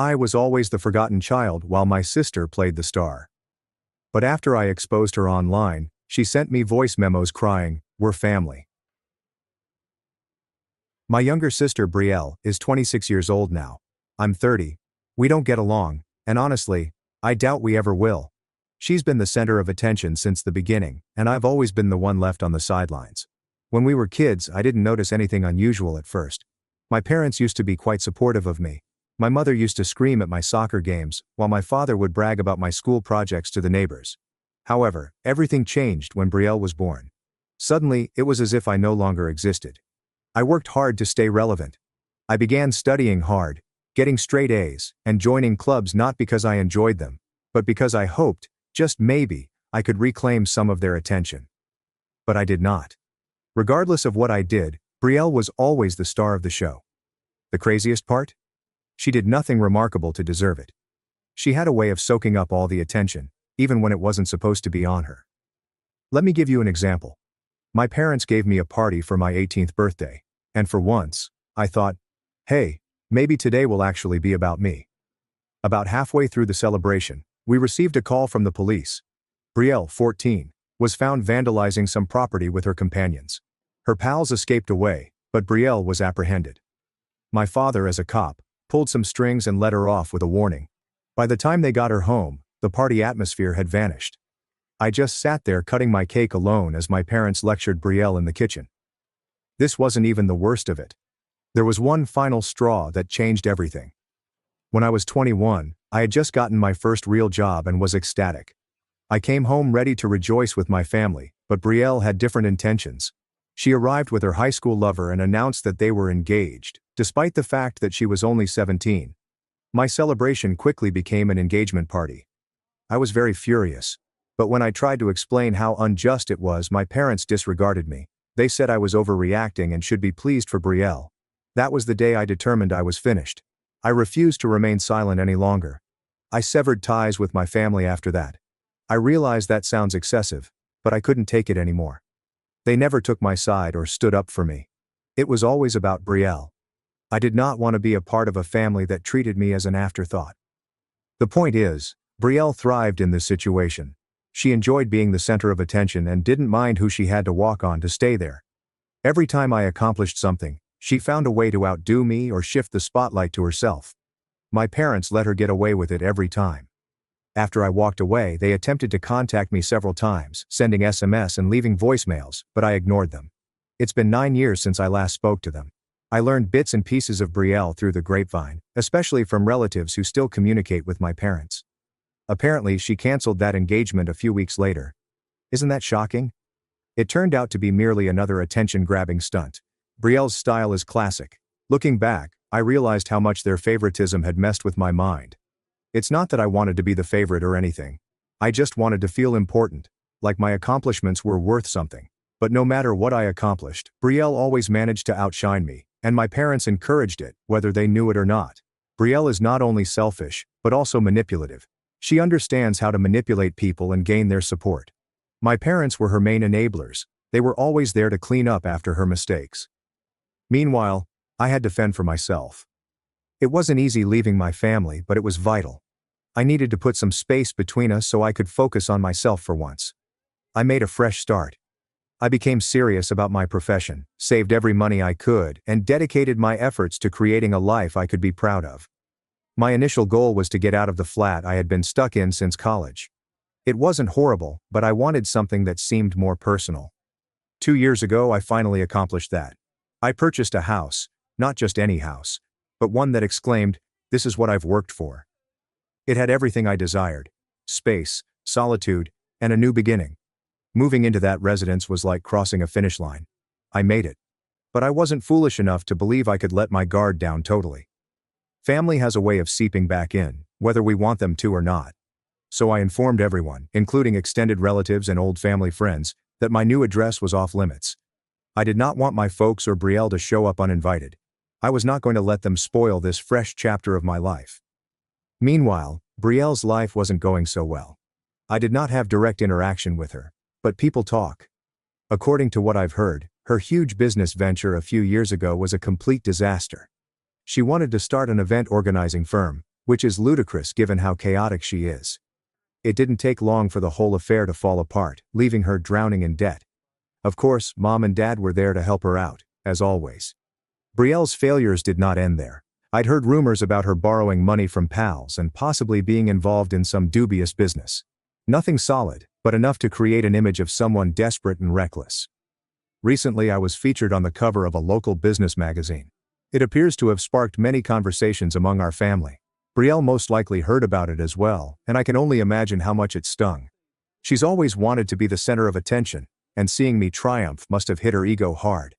I was always the forgotten child while my sister played the star. But after I exposed her online, she sent me voice memos crying, "We're family." My younger sister Brielle is 26 years old now. I'm 30. We don't get along, and honestly, I doubt we ever will. She's been the center of attention since the beginning, and I've always been the one left on the sidelines. When we were kids, I didn't notice anything unusual at first. My parents used to be quite supportive of me. My mother used to scream at my soccer games, while my father would brag about my school projects to the neighbors. However, everything changed when Brielle was born. Suddenly, it was as if I no longer existed. I worked hard to stay relevant. I began studying hard, getting straight A's, and joining clubs not because I enjoyed them, but because I hoped, just maybe, I could reclaim some of their attention. But I did not. Regardless of what I did, Brielle was always the star of the show. The craziest part? She did nothing remarkable to deserve it. She had a way of soaking up all the attention, even when it wasn't supposed to be on her. Let me give you an example. My parents gave me a party for my 18th birthday, and for once, I thought, hey, maybe today will actually be about me. About halfway through the celebration, we received a call from the police. Brielle, 14, was found vandalizing some property with her companions. Her pals escaped away, but Brielle was apprehended. My father, as a cop, pulled some strings and let her off with a warning. By the time they got her home, the party atmosphere had vanished. I just sat there cutting my cake alone as my parents lectured Brielle in the kitchen. This wasn't even the worst of it. There was one final straw that changed everything. When I was 21, I had just gotten my first real job and was ecstatic. I came home ready to rejoice with my family, but Brielle had different intentions. She arrived with her high school lover and announced that they were engaged, despite the fact that she was only 17. My celebration quickly became an engagement party. I was very furious. But when I tried to explain how unjust it was, my parents disregarded me. They said I was overreacting and should be pleased for Brielle. That was the day I determined I was finished. I refused to remain silent any longer. I severed ties with my family after that. I realize that sounds excessive, but I couldn't take it anymore. They never took my side or stood up for me. It was always about Brielle. I did not want to be a part of a family that treated me as an afterthought. The point is, Brielle thrived in this situation. She enjoyed being the center of attention and didn't mind who she had to walk on to stay there. Every time I accomplished something, she found a way to outdo me or shift the spotlight to herself. My parents let her get away with it every time. After I walked away, they attempted to contact me several times, sending SMS and leaving voicemails, but I ignored them. It's been 9 years since I last spoke to them. I learned bits and pieces of Brielle through the grapevine, especially from relatives who still communicate with my parents. Apparently, she canceled that engagement a few weeks later. Isn't that shocking? It turned out to be merely another attention-grabbing stunt. Brielle's style is classic. Looking back, I realized how much their favoritism had messed with my mind. It's not that I wanted to be the favorite or anything. I just wanted to feel important, like my accomplishments were worth something. But no matter what I accomplished, Brielle always managed to outshine me, and my parents encouraged it, whether they knew it or not. Brielle is not only selfish, but also manipulative. She understands how to manipulate people and gain their support. My parents were her main enablers. They were always there to clean up after her mistakes. Meanwhile, I had to fend for myself. It wasn't easy leaving my family, but it was vital. I needed to put some space between us so I could focus on myself for once. I made a fresh start. I became serious about my profession, saved every money I could, and dedicated my efforts to creating a life I could be proud of. My initial goal was to get out of the flat I had been stuck in since college. It wasn't horrible, but I wanted something that seemed more personal. 2 years ago, I finally accomplished that. I purchased a house, not just any house, but one that exclaimed, "This is what I've worked for." It had everything I desired: space, solitude, and a new beginning. Moving into that residence was like crossing a finish line. I made it. But I wasn't foolish enough to believe I could let my guard down totally. Family has a way of seeping back in, whether we want them to or not. So I informed everyone, including extended relatives and old family friends, that my new address was off limits. I did not want my folks or Brielle to show up uninvited. I was not going to let them spoil this fresh chapter of my life. Meanwhile, Brielle's life wasn't going so well. I did not have direct interaction with her, but people talk. According to what I've heard, her huge business venture a few years ago was a complete disaster. She wanted to start an event organizing firm, which is ludicrous given how chaotic she is. It didn't take long for the whole affair to fall apart, leaving her drowning in debt. Of course, Mom and Dad were there to help her out, as always. Brielle's failures did not end there. I'd heard rumors about her borrowing money from pals and possibly being involved in some dubious business. Nothing solid, but enough to create an image of someone desperate and reckless. Recently I was featured on the cover of a local business magazine. It appears to have sparked many conversations among our family. Brielle most likely heard about it as well, and I can only imagine how much it stung. She's always wanted to be the center of attention, and seeing me triumph must have hit her ego hard.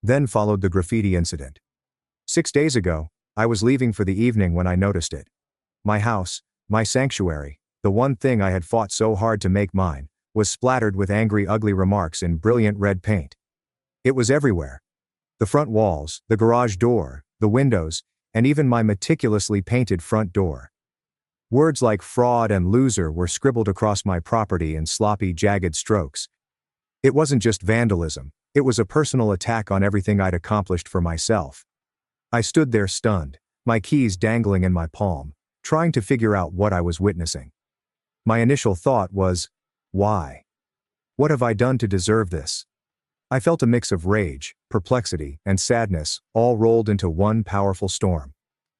Then followed the graffiti incident. 6 days ago, I was leaving for the evening when I noticed it. My house, my sanctuary, the one thing I had fought so hard to make mine, was splattered with angry, ugly remarks in brilliant red paint. It was everywhere. The front walls, the garage door, the windows, and even my meticulously painted front door. Words like fraud and loser were scribbled across my property in sloppy, jagged strokes. It wasn't just vandalism, it was a personal attack on everything I'd accomplished for myself. I stood there stunned, my keys dangling in my palm, trying to figure out what I was witnessing. My initial thought was, why? What have I done to deserve this? I felt a mix of rage, perplexity, and sadness, all rolled into one powerful storm.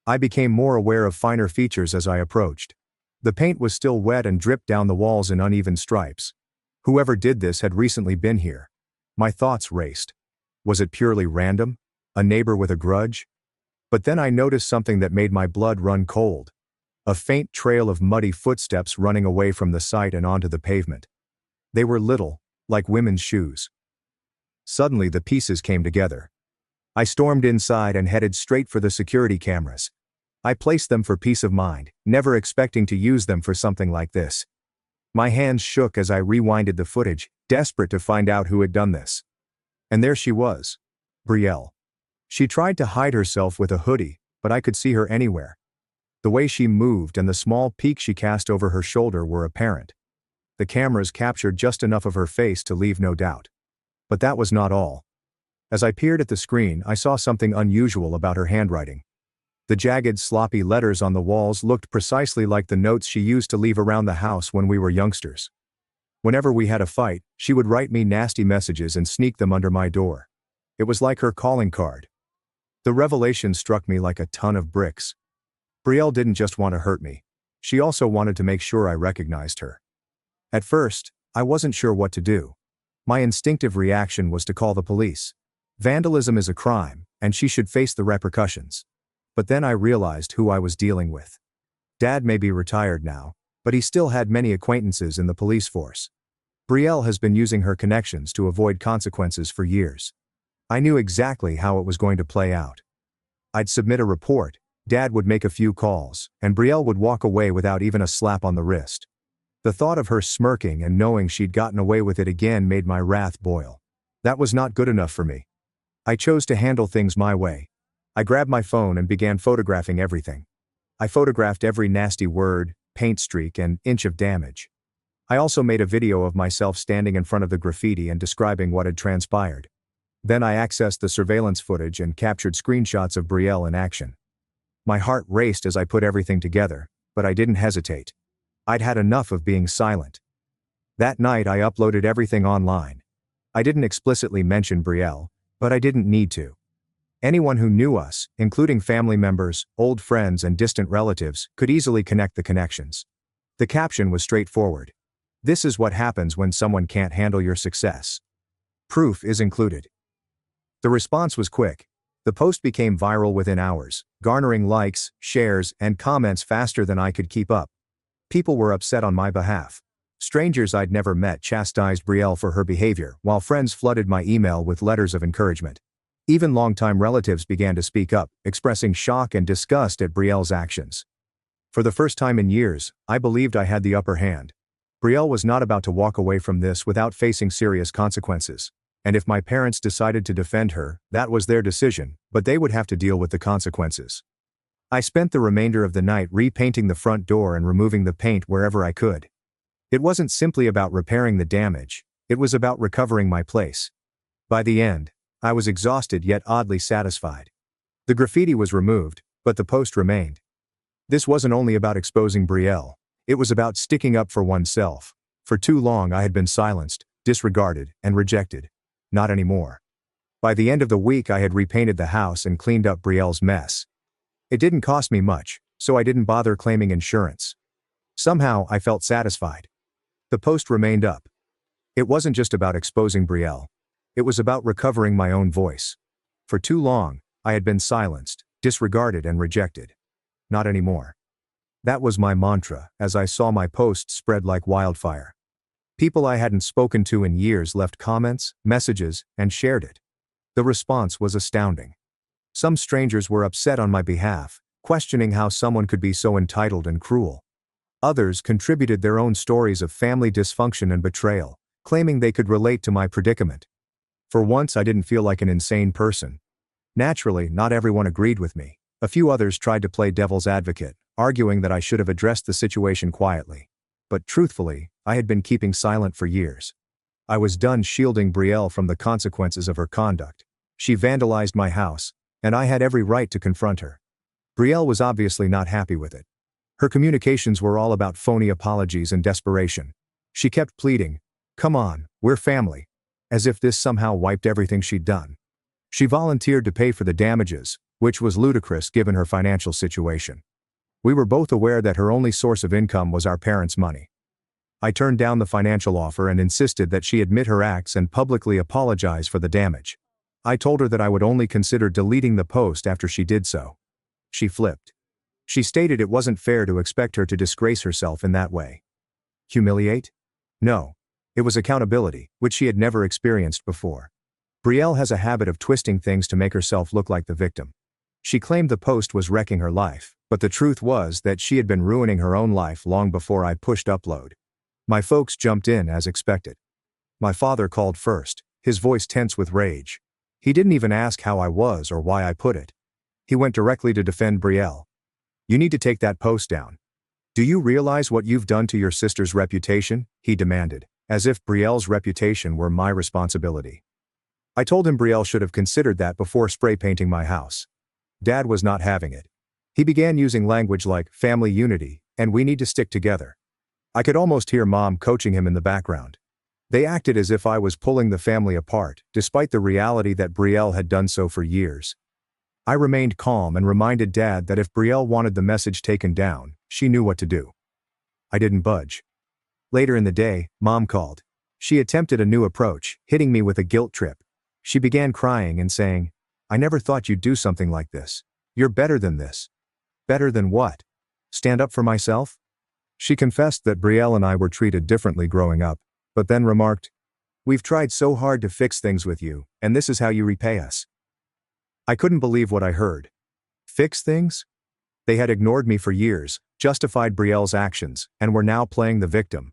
I became more aware of finer features as I approached. The paint was still wet and dripped down the walls in uneven stripes. Whoever did this had recently been here. My thoughts raced. Was it purely random? A neighbor with a grudge? But then I noticed something that made my blood run cold. A faint trail of muddy footsteps running away from the site and onto the pavement. They were little, like women's shoes. Suddenly the pieces came together. I stormed inside and headed straight for the security cameras. I placed them for peace of mind, never expecting to use them for something like this. My hands shook as I rewinded the footage, desperate to find out who had done this. And there she was. Brielle. She tried to hide herself with a hoodie, but I could see her anywhere. The way she moved and the small peek she cast over her shoulder were apparent. The cameras captured just enough of her face to leave no doubt. But that was not all. As I peered at the screen, I saw something unusual about her handwriting. The jagged, sloppy letters on the walls looked precisely like the notes she used to leave around the house when we were youngsters. Whenever we had a fight, she would write me nasty messages and sneak them under my door. It was like her calling card. The revelation struck me like a ton of bricks. Brielle didn't just want to hurt me. She also wanted to make sure I recognized her. At first, I wasn't sure what to do. My instinctive reaction was to call the police. Vandalism is a crime, and she should face the repercussions. But then I realized who I was dealing with. Dad may be retired now, but he still had many acquaintances in the police force. Brielle has been using her connections to avoid consequences for years. I knew exactly how it was going to play out. I'd submit a report, Dad would make a few calls, and Brielle would walk away without even a slap on the wrist. The thought of her smirking and knowing she'd gotten away with it again made my wrath boil. That was not good enough for me. I chose to handle things my way. I grabbed my phone and began photographing everything. I photographed every nasty word, paint streak, and inch of damage. I also made a video of myself standing in front of the graffiti and describing what had transpired. Then I accessed the surveillance footage and captured screenshots of Brielle in action. My heart raced as I put everything together, but I didn't hesitate. I'd had enough of being silent. That night I uploaded everything online. I didn't explicitly mention Brielle, but I didn't need to. Anyone who knew us, including family members, old friends, and distant relatives, could easily connect the connections. The caption was straightforward. This is what happens when someone can't handle your success. Proof is included. The response was quick. The post became viral within hours, garnering likes, shares, and comments faster than I could keep up. People were upset on my behalf. Strangers I'd never met chastised Brielle for her behavior, while friends flooded my email with letters of encouragement. Even longtime relatives began to speak up, expressing shock and disgust at Brielle's actions. For the first time in years, I believed I had the upper hand. Brielle was not about to walk away from this without facing serious consequences. And if my parents decided to defend her, that was their decision, but they would have to deal with the consequences. I spent the remainder of the night repainting the front door and removing the paint wherever I could. It wasn't simply about repairing the damage, it was about recovering my place. By the end, I was exhausted yet oddly satisfied. The graffiti was removed, but the post remained. This wasn't only about exposing Brielle. It was about sticking up for oneself. For too long I had been silenced, disregarded, and rejected. Not anymore. By the end of the week I had repainted the house and cleaned up Brielle's mess. It didn't cost me much, so I didn't bother claiming insurance. Somehow I felt satisfied. The post remained up. It wasn't just about exposing Brielle. It was about recovering my own voice. For too long, I had been silenced, disregarded, and rejected. Not anymore. That was my mantra as I saw my post spread like wildfire. People I hadn't spoken to in years left comments, messages, and shared it. The response was astounding. Some strangers were upset on my behalf, questioning how someone could be so entitled and cruel. Others contributed their own stories of family dysfunction and betrayal, claiming they could relate to my predicament. For once I didn't feel like an insane person. Naturally, not everyone agreed with me. A few others tried to play devil's advocate, arguing that I should have addressed the situation quietly. But truthfully, I had been keeping silent for years. I was done shielding Brielle from the consequences of her conduct. She vandalized my house, and I had every right to confront her. Brielle was obviously not happy with it. Her communications were all about phony apologies and desperation. She kept pleading, "Come on, we're family," as if this somehow wiped everything she'd done. She volunteered to pay for the damages, which was ludicrous given her financial situation. We were both aware that her only source of income was our parents' money. I turned down the financial offer and insisted that she admit her acts and publicly apologize for the damage. I told her that I would only consider deleting the post after she did so. She flipped. She stated it wasn't fair to expect her to disgrace herself in that way. Humiliate? No. It was accountability, which she had never experienced before. Brielle has a habit of twisting things to make herself look like the victim. She claimed the post was wrecking her life, but the truth was that she had been ruining her own life long before I pushed upload. My folks jumped in as expected. My father called first, his voice tense with rage. He didn't even ask how I was or why I put it. He went directly to defend Brielle. "You need to take that post down. Do you realize what you've done to your sister's reputation?" he demanded, as if Brielle's reputation were my responsibility. I told him Brielle should have considered that before spray painting my house. Dad was not having it. He began using language like family unity and we need to stick together. I could almost hear Mom coaching him in the background. They acted as if I was pulling the family apart, despite the reality that Brielle had done so for years. I remained calm and reminded Dad that if Brielle wanted the message taken down, she knew what to do. I didn't budge. Later in the day, Mom called. She attempted a new approach, hitting me with a guilt trip. She began crying and saying, "I never thought you'd do something like this. You're better than this." Better than what? Stand up for myself? She confessed that Brielle and I were treated differently growing up, but then remarked, "We've tried so hard to fix things with you, and this is how you repay us." I couldn't believe what I heard. Fix things? They had ignored me for years, justified Brielle's actions, and were now playing the victim.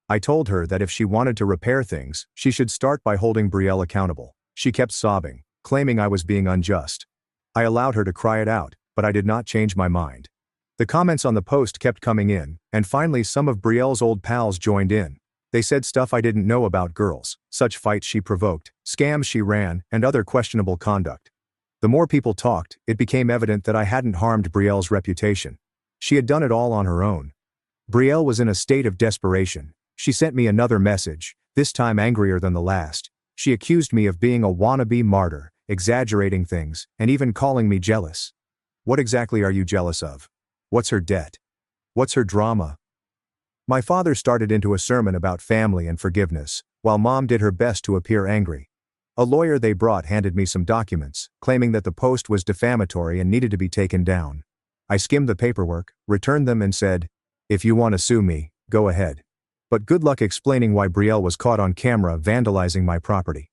I told her that if she wanted to repair things, she should start by holding Brielle accountable. She kept sobbing, claiming I was being unjust. I allowed her to cry it out, but I did not change my mind. The comments on the post kept coming in, and finally some of Brielle's old pals joined in. They said stuff I didn't know about girls, such fights she provoked, scams she ran, and other questionable conduct. The more people talked, it became evident that I hadn't harmed Brielle's reputation. She had done it all on her own. Brielle was in a state of desperation. She sent me another message, this time angrier than the last. She accused me of being a wannabe martyr, exaggerating things, and even calling me jealous. What exactly are you jealous of? What's her debt? What's her drama? My father started into a sermon about family and forgiveness, while Mom did her best to appear angry. A lawyer they brought handed me some documents, claiming that the post was defamatory and needed to be taken down. I skimmed the paperwork, returned them and said, "If you want to sue me, go ahead. But good luck explaining why Brielle was caught on camera vandalizing my property."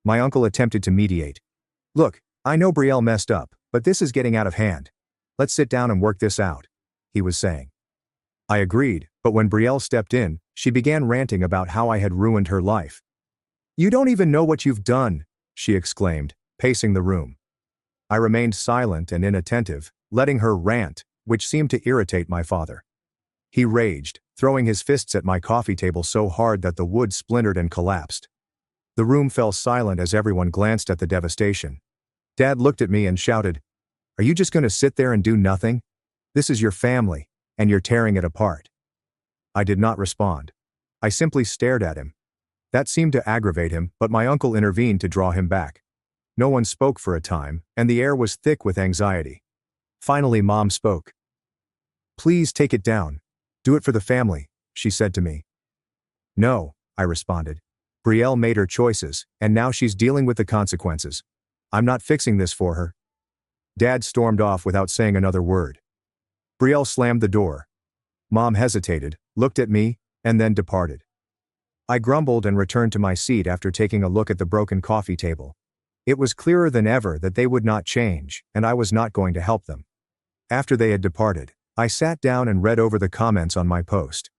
My uncle attempted to mediate. "Look, I know Brielle messed up, but this is getting out of hand. Let's sit down and work this out," he was saying. I agreed, but when Brielle stepped in, she began ranting about how I had ruined her life. "You don't even know what you've done," she exclaimed, pacing the room. I remained silent and inattentive, letting her rant, which seemed to irritate my father. He raged, throwing his fists at my coffee table so hard that the wood splintered and collapsed. The room fell silent as everyone glanced at the devastation. Dad looked at me and shouted, "Are you just going to sit there and do nothing? This is your family, and you're tearing it apart. I did not respond. I simply stared at him. That seemed to aggravate him, but my uncle intervened to draw him back. No one spoke for a time, and the air was thick with anxiety. Finally, Mom spoke. "Please take it down. Do it for the family," she said to me. "No," I responded. "Brielle made her choices, and now she's dealing with the consequences. I'm not fixing this for her." Dad stormed off without saying another word. Brielle slammed the door. Mom hesitated, looked at me, and then departed. I grumbled and returned to my seat after taking a look at the broken coffee table. It was clearer than ever that they would not change, and I was not going to help them. After they had departed, I sat down and read over the comments on my post.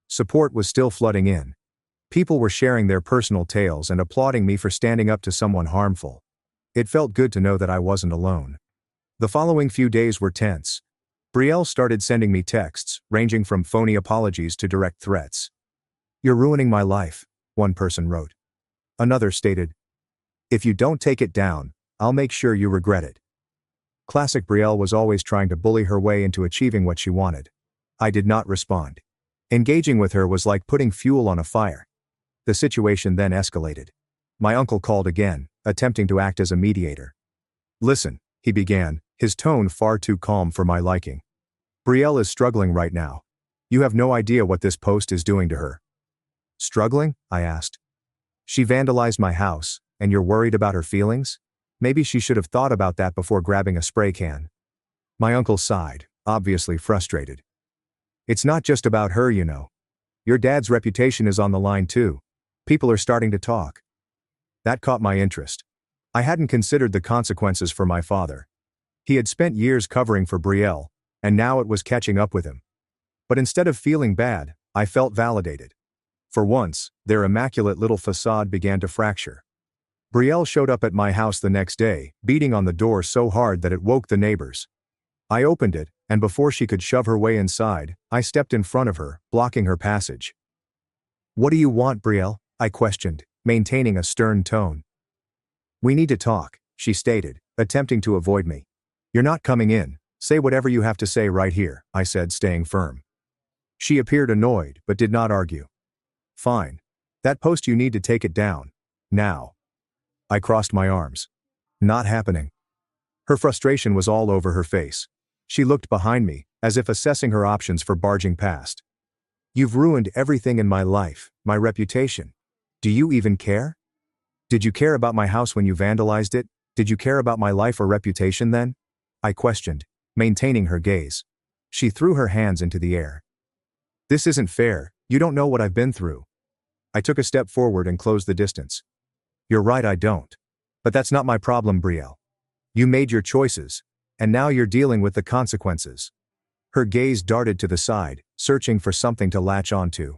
Support was still flooding in. People were sharing their personal tales and applauding me for standing up to someone harmful. It felt good to know that I wasn't alone. The following few days were tense. Brielle started sending me texts, ranging from phony apologies to direct threats. "You're ruining my life," one person wrote. Another stated, "If you don't take it down, I'll make sure you regret it." Classic Brielle was always trying to bully her way into achieving what she wanted. I did not respond. Engaging with her was like putting fuel on a fire. The situation then escalated. My uncle called again, attempting to act as a mediator. "Listen," he began, his tone far too calm for my liking. "Brielle is struggling right now. You have no idea what this post is doing to her." "Struggling?" I asked. "She vandalized my house, and you're worried about her feelings? Maybe she should have thought about that before grabbing a spray can." My uncle sighed, obviously frustrated. "It's not just about her, you know. Your dad's reputation is on the line too. People are starting to talk." That caught my interest. I hadn't considered the consequences for my father. He had spent years covering for Brielle, and now it was catching up with him. But instead of feeling bad, I felt validated. For once, their immaculate little facade began to fracture. Brielle showed up at my house the next day, beating on the door so hard that it woke the neighbors. I opened it, and before she could shove her way inside, I stepped in front of her, blocking her passage. "What do you want, Brielle?" I questioned, maintaining a stern tone. "We need to talk," she stated, attempting to avoid me. "You're not coming in. Say whatever you have to say right here," I said, staying firm. She appeared annoyed, but did not argue. "Fine. That post, you need to take it down. Now." I crossed my arms. "Not happening." Her frustration was all over her face. She looked behind me, as if assessing her options for barging past. "You've ruined everything in my life, my reputation. Do you even care? Did you care about my house when you vandalized it? Did you care about my life or reputation then?" I questioned, maintaining her gaze. She threw her hands into the air. "This isn't fair. You don't know what I've been through." I took a step forward and closed the distance. "You're right, I don't. But that's not my problem, Brielle. You made your choices, and now you're dealing with the consequences." Her gaze darted to the side, searching for something to latch onto.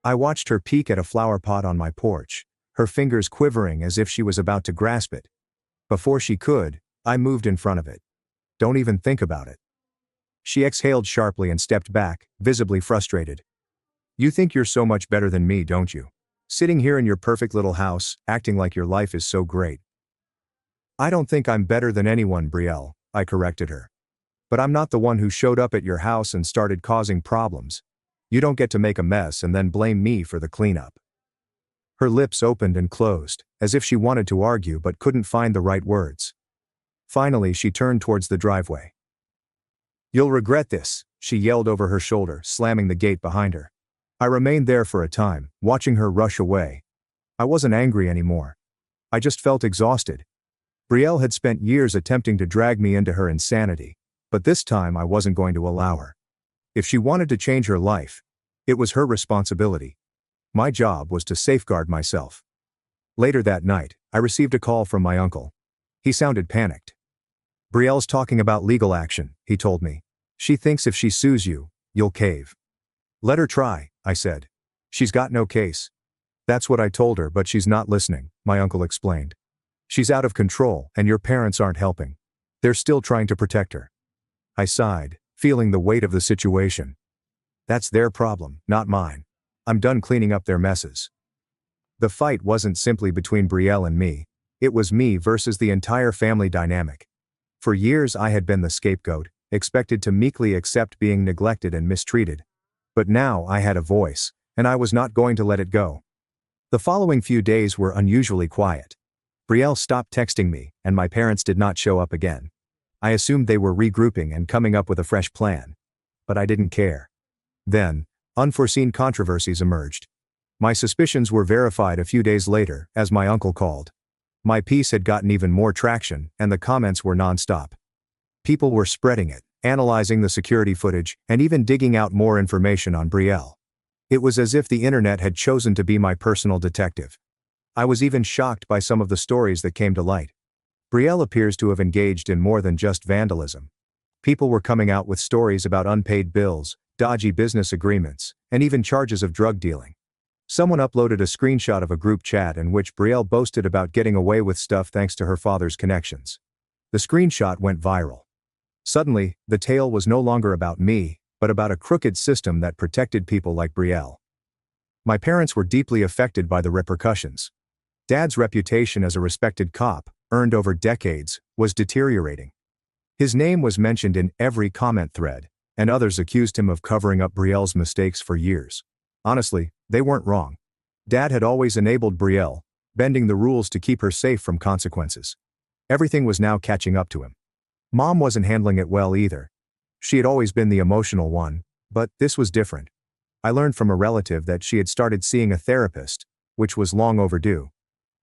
I watched her peek at a flower pot on my porch, her fingers quivering as if she was about to grasp it. Before she could, I moved in front of it. "Don't even think about it." She exhaled sharply and stepped back, visibly frustrated. "You think you're so much better than me, don't you? Sitting here in your perfect little house, acting like your life is so great." "I don't think I'm better than anyone, Brielle," I corrected her. "But I'm not the one who showed up at your house and started causing problems. You don't get to make a mess and then blame me for the cleanup." Her lips opened and closed, as if she wanted to argue but couldn't find the right words. Finally, she turned towards the driveway. "You'll regret this," she yelled over her shoulder, slamming the gate behind her. I remained there for a time, watching her rush away. I wasn't angry anymore. I just felt exhausted. Brielle had spent years attempting to drag me into her insanity, but this time I wasn't going to allow her. If she wanted to change her life, it was her responsibility. My job was to safeguard myself. Later that night, I received a call from my uncle. He sounded panicked. "Brielle's talking about legal action," he told me. "She thinks if she sues you, you'll cave." "Let her try," I said. "She's got no case." "That's what I told her, but she's not listening," my uncle explained. "She's out of control, and your parents aren't helping. They're still trying to protect her." I sighed, feeling the weight of the situation. That's their problem, not mine. I'm done cleaning up their messes. The fight wasn't simply between Brielle and me. It was me versus the entire family dynamic. For years I had been the scapegoat, expected to meekly accept being neglected and mistreated. But now I had a voice, and I was not going to let it go. The following few days were unusually quiet. Brielle stopped texting me, and my parents did not show up again. I assumed they were regrouping and coming up with a fresh plan. But I didn't care. Then, unforeseen controversies emerged. My suspicions were verified a few days later, as my uncle called. My piece had gotten even more traction, and the comments were nonstop. People were spreading it, analyzing the security footage, and even digging out more information on Brielle. It was as if the internet had chosen to be my personal detective. I was even shocked by some of the stories that came to light. Brielle appears to have engaged in more than just vandalism. People were coming out with stories about unpaid bills, dodgy business agreements, and even charges of drug dealing. Someone uploaded a screenshot of a group chat in which Brielle boasted about getting away with stuff thanks to her father's connections. The screenshot went viral. Suddenly, the tale was no longer about me, but about a crooked system that protected people like Brielle. My parents were deeply affected by the repercussions. Dad's reputation as a respected cop, earned over decades, was deteriorating. His name was mentioned in every comment thread, and others accused him of covering up Brielle's mistakes for years. Honestly, they weren't wrong. Dad had always enabled Brielle, bending the rules to keep her safe from consequences. Everything was now catching up to him. Mom wasn't handling it well either. She had always been the emotional one, but this was different. I learned from a relative that she had started seeing a therapist, which was long overdue.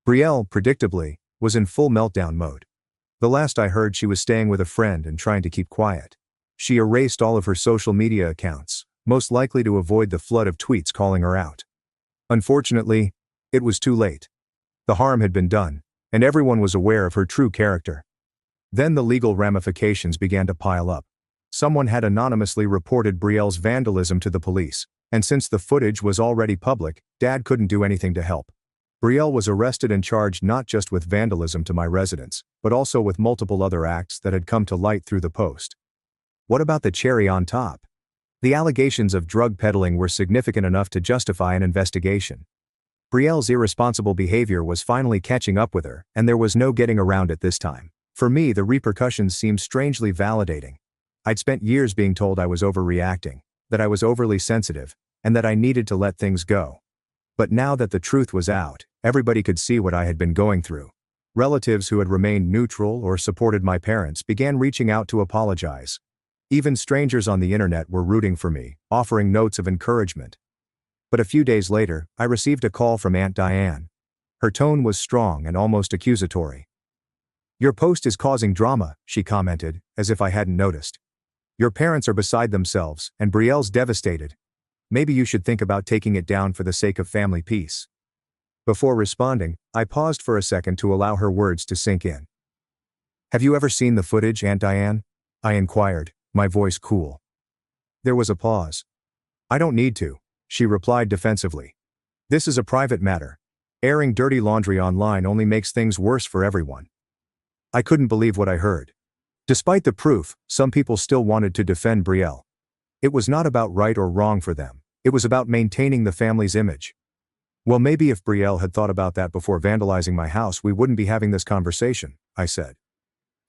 Brielle, predictably, was in full meltdown mode. The last I heard, she was staying with a friend and trying to keep quiet. She erased all of her social media accounts, most likely to avoid the flood of tweets calling her out. Unfortunately, it was too late. The harm had been done, and everyone was aware of her true character. Then the legal ramifications began to pile up. Someone had anonymously reported Brielle's vandalism to the police, and since the footage was already public, Dad couldn't do anything to help. Brielle was arrested and charged not just with vandalism to my residence, but also with multiple other acts that had come to light through the post. What about the cherry on top? The allegations of drug peddling were significant enough to justify an investigation. Brielle's irresponsible behavior was finally catching up with her, and there was no getting around it this time. For me, the repercussions seemed strangely validating. I'd spent years being told I was overreacting, that I was overly sensitive, and that I needed to let things go. But now that the truth was out, everybody could see what I had been going through. Relatives who had remained neutral or supported my parents began reaching out to apologize. Even strangers on the internet were rooting for me, offering notes of encouragement. But a few days later, I received a call from Aunt Diane. Her tone was strong and almost accusatory. "Your post is causing drama," she commented, as if I hadn't noticed. "Your parents are beside themselves, and Brielle's devastated. Maybe you should think about taking it down for the sake of family peace." Before responding, I paused for a second to allow her words to sink in. "Have you ever seen the footage, Aunt Diane?" I inquired, my voice cool. There was a pause. "I don't need to," she replied defensively. "This is a private matter. Airing dirty laundry online only makes things worse for everyone." I couldn't believe what I heard. Despite the proof, some people still wanted to defend Brielle. It was not about right or wrong for them. It was about maintaining the family's image. "Well, maybe if Brielle had thought about that before vandalizing my house, we wouldn't be having this conversation," I said.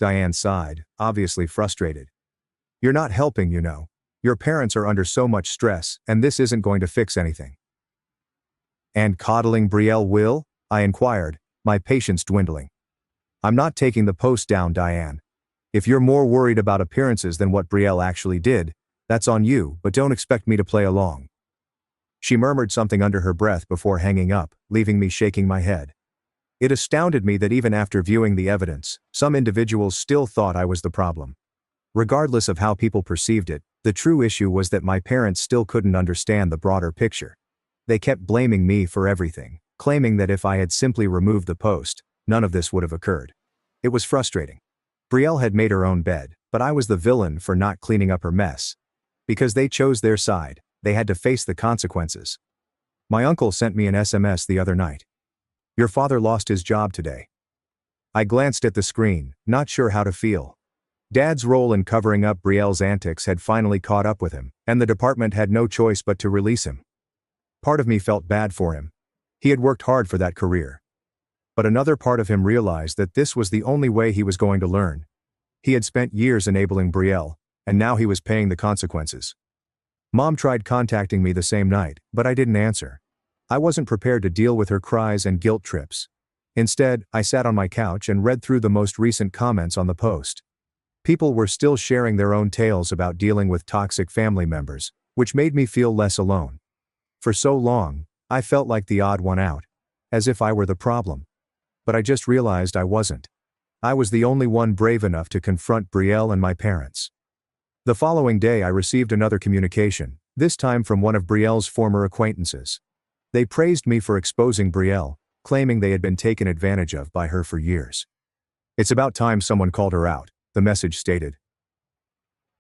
Diane sighed, obviously frustrated. "You're not helping, you know. Your parents are under so much stress, and this isn't going to fix anything." "And coddling Brielle will?" I inquired, my patience dwindling. "I'm not taking the post down, Diane. If you're more worried about appearances than what Brielle actually did, that's on you, but don't expect me to play along." She murmured something under her breath before hanging up, leaving me shaking my head. It astounded me that even after viewing the evidence, some individuals still thought I was the problem. Regardless of how people perceived it, the true issue was that my parents still couldn't understand the broader picture. They kept blaming me for everything, claiming that if I had simply removed the post, none of this would have occurred. It was frustrating. Brielle had made her own bed, but I was the villain for not cleaning up her mess. Because they chose their side, they had to face the consequences. My uncle sent me an SMS the other night. "Your father lost his job today." I glanced at the screen, not sure how to feel. Dad's role in covering up Brielle's antics had finally caught up with him, and the department had no choice but to release him. Part of me felt bad for him. He had worked hard for that career. But another part of him realized that this was the only way he was going to learn. He had spent years enabling Brielle, and now he was paying the consequences. Mom tried contacting me the same night, but I didn't answer. I wasn't prepared to deal with her cries and guilt trips. Instead, I sat on my couch and read through the most recent comments on the post. People were still sharing their own tales about dealing with toxic family members, which made me feel less alone. For so long, I felt like the odd one out, as if I were the problem. But I just realized I wasn't. I was the only one brave enough to confront Brielle and my parents. The following day I received another communication, this time from one of Brielle's former acquaintances. They praised me for exposing Brielle, claiming they had been taken advantage of by her for years. "It's about time someone called her out," the message stated.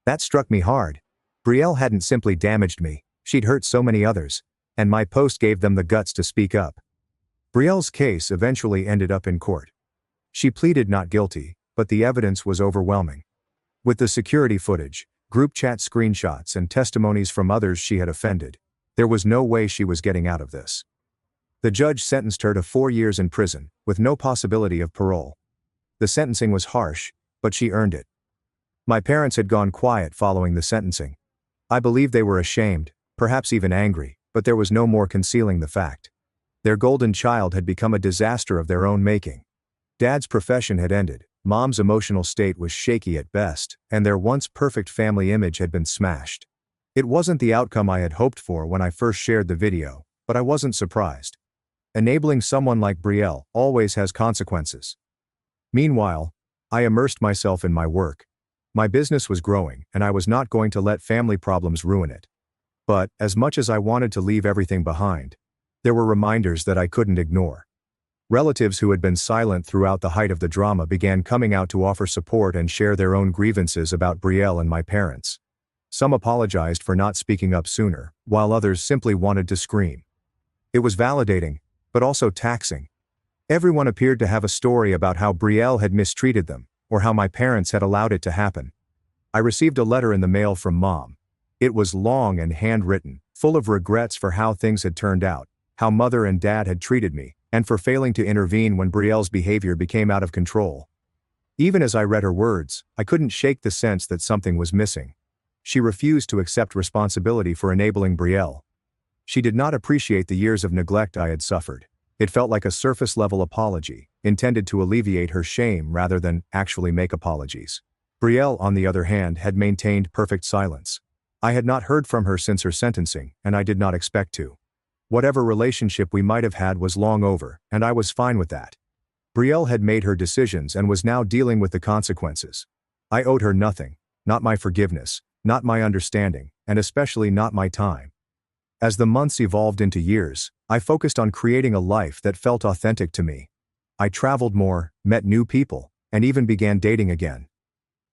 That struck me hard. Brielle hadn't simply damaged me, she'd hurt so many others, and my post gave them the guts to speak up. Brielle's case eventually ended up in court. She pleaded not guilty, but the evidence was overwhelming. With the security footage, group chat screenshots and testimonies from others she had offended, there was no way she was getting out of this. The judge sentenced her to 4 years in prison, with no possibility of parole. The sentencing was harsh, but she earned it. My parents had gone quiet following the sentencing. I believe they were ashamed, perhaps even angry, but there was no more concealing the fact. Their golden child had become a disaster of their own making. Dad's profession had ended, Mom's emotional state was shaky at best, and their once perfect family image had been smashed. It wasn't the outcome I had hoped for when I first shared the video, but I wasn't surprised. Enabling someone like Brielle always has consequences. Meanwhile, I immersed myself in my work. My business was growing, and I was not going to let family problems ruin it. But, as much as I wanted to leave everything behind, there were reminders that I couldn't ignore. Relatives who had been silent throughout the height of the drama began coming out to offer support and share their own grievances about Brielle and my parents. Some apologized for not speaking up sooner, while others simply wanted to scream. It was validating, but also taxing. Everyone appeared to have a story about how Brielle had mistreated them, or how my parents had allowed it to happen. I received a letter in the mail from Mom. It was long and handwritten, full of regrets for how things had turned out, how Mother and Dad had treated me, and for failing to intervene when Brielle's behavior became out of control. Even as I read her words, I couldn't shake the sense that something was missing. She refused to accept responsibility for enabling Brielle. She did not appreciate the years of neglect I had suffered. It felt like a surface-level apology, intended to alleviate her shame rather than actually make apologies. Brielle, on the other hand, had maintained perfect silence. I had not heard from her since her sentencing, and I did not expect to. Whatever relationship we might have had was long over, and I was fine with that. Brielle had made her decisions and was now dealing with the consequences. I owed her nothing, not my forgiveness, not my understanding, and especially not my time. As the months evolved into years, I focused on creating a life that felt authentic to me. I traveled more, met new people, and even began dating again.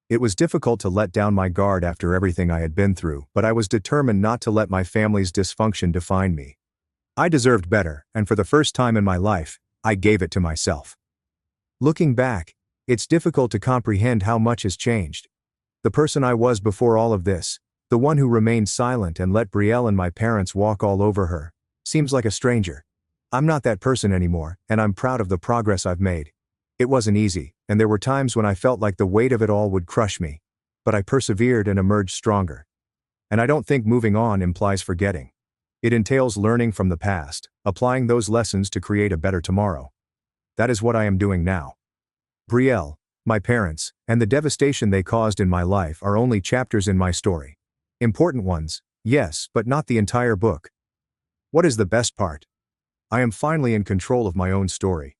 It was difficult to let down my guard after everything I had been through, but I was determined not to let my family's dysfunction define me. I deserved better, and for the first time in my life, I gave it to myself. Looking back, it's difficult to comprehend how much has changed. The person I was before all of this, the one who remained silent and let Brielle and my parents walk all over her, seems like a stranger. I'm not that person anymore, and I'm proud of the progress I've made. It wasn't easy, and there were times when I felt like the weight of it all would crush me. But I persevered and emerged stronger. And I don't think moving on implies forgetting. It entails learning from the past, applying those lessons to create a better tomorrow. That is what I am doing now. Brielle, my parents, and the devastation they caused in my life are only chapters in my story. Important ones, yes, but not the entire book. What is the best part? I am finally in control of my own story.